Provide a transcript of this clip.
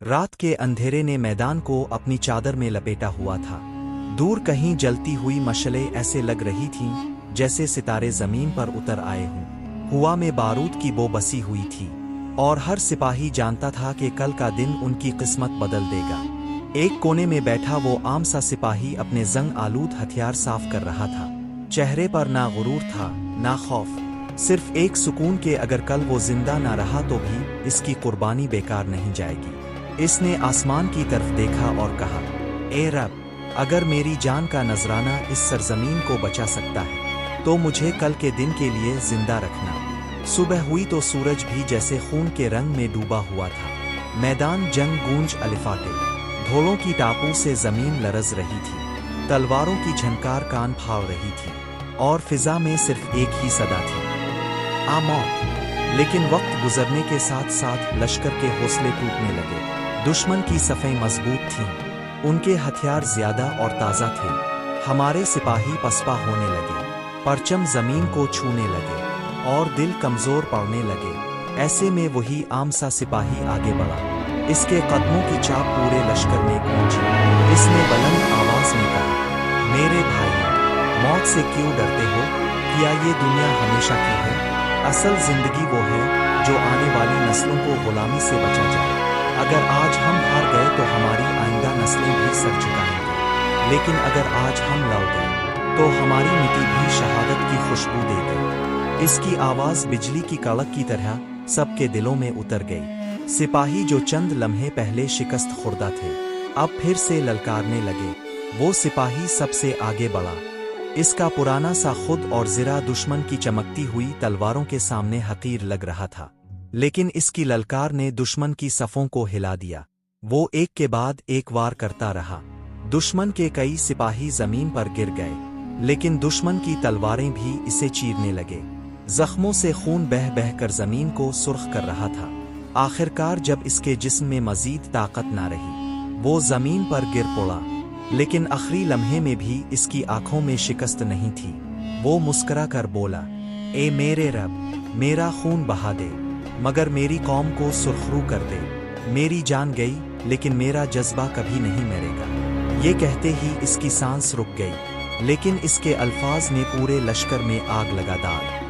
رات کے اندھیرے نے میدان کو اپنی چادر میں لپیٹا ہوا تھا۔ دور کہیں جلتی ہوئی مشعلیں ایسے لگ رہی تھیں جیسے ستارے زمین پر اتر آئے ہوں۔ ہوا میں بارود کی بو بسی ہوئی تھی اور ہر سپاہی جانتا تھا کہ کل کا دن ان کی قسمت بدل دے گا۔ ایک کونے میں بیٹھا وہ عام سا سپاہی اپنے زنگ آلود ہتھیار صاف کر رہا تھا۔ چہرے پر نہ غرور تھا نہ خوف، صرف ایک سکون کہ اگر کل وہ زندہ نہ رہا تو بھی اس کی قربانی بیکار نہیں جائے گی۔ اس نے آسمان کی طرف دیکھا اور کہا، اے رب، اگر میری جان کا نذرانہ اس سرزمین کو بچا سکتا ہے تو مجھے کل کے دن کے لیے زندہ رکھنا۔ صبح ہوئی تو سورج بھی جیسے خون کے رنگ میں ڈوبا ہوا تھا۔ میدان جنگ گونج الفاٹے، دھولوں کی ٹاپوں سے زمین لرز رہی تھی، تلواروں کی جھنکار کان پھاڑ رہی تھی اور فضا میں صرف ایک ہی صدا تھی، آ موت۔ لیکن وقت گزرنے کے ساتھ ساتھ لشکر کے حوصلے ٹوٹنے لگے۔ دشمن کی صفیں مضبوط تھیں، ان کے ہتھیار زیادہ اور تازہ تھے۔ ہمارے سپاہی پسپا ہونے لگے، پرچم زمین کو چھونے لگے اور دل کمزور پڑنے لگے۔ ایسے میں وہی عام سا سپاہی آگے بڑھا۔ اس کے قدموں کی چاپ پورے لشکر میں گونجی۔ اس نے بلند آواز میں کہا، میرے بھائی، موت سے کیوں ڈرتے ہو؟ کیا یہ دنیا ہمیشہ کی ہے؟ اصل زندگی وہ ہے جو آنے والی نسلوں کو غلامی سے بچا جائے۔ اگر آج ہم ہار گئے تو ہماری آئندہ نسلیں بھی سر جھکائیں گی، لیکن اگر آج ہم لڑ گئے تو ہماری مٹی بھی شہادت کی خوشبو دے گی۔ اس کی آواز بجلی کی کڑک کی طرح سب کے دلوں میں اتر گئی۔ سپاہی جو چند لمحے پہلے شکست خوردہ تھے اب پھر سے للکارنے لگے۔ وہ سپاہی سب سے آگے بڑھا۔ اس کا پرانا سا خود اور زرہ دشمن کی چمکتی ہوئی تلواروں کے سامنے حقیر لگ رہا تھا، لیکن اس کی للکار نے دشمن کی صفوں کو ہلا دیا۔ وہ ایک کے بعد ایک وار کرتا رہا۔ دشمن کے کئی سپاہی زمین پر گر گئے، لیکن دشمن کی تلواریں بھی اسے چیرنے لگے۔ زخموں سے خون بہہ بہہ کر زمین کو سرخ کر رہا تھا۔ آخرکار جب اس کے جسم میں مزید طاقت نہ رہی، وہ زمین پر گر پڑا، لیکن آخری لمحے میں بھی اس کی آنکھوں میں شکست نہیں تھی۔ وہ مسکرا کر بولا، اے میرے رب، میرا خون بہا دے مگر میری قوم کو سرخرو کر دے۔ میری جان گئی لیکن میرا جذبہ کبھی نہیں مرے گا۔ یہ کہتے ہی اس کی سانس رک گئی، لیکن اس کے الفاظ نے پورے لشکر میں آگ لگا ڈالی۔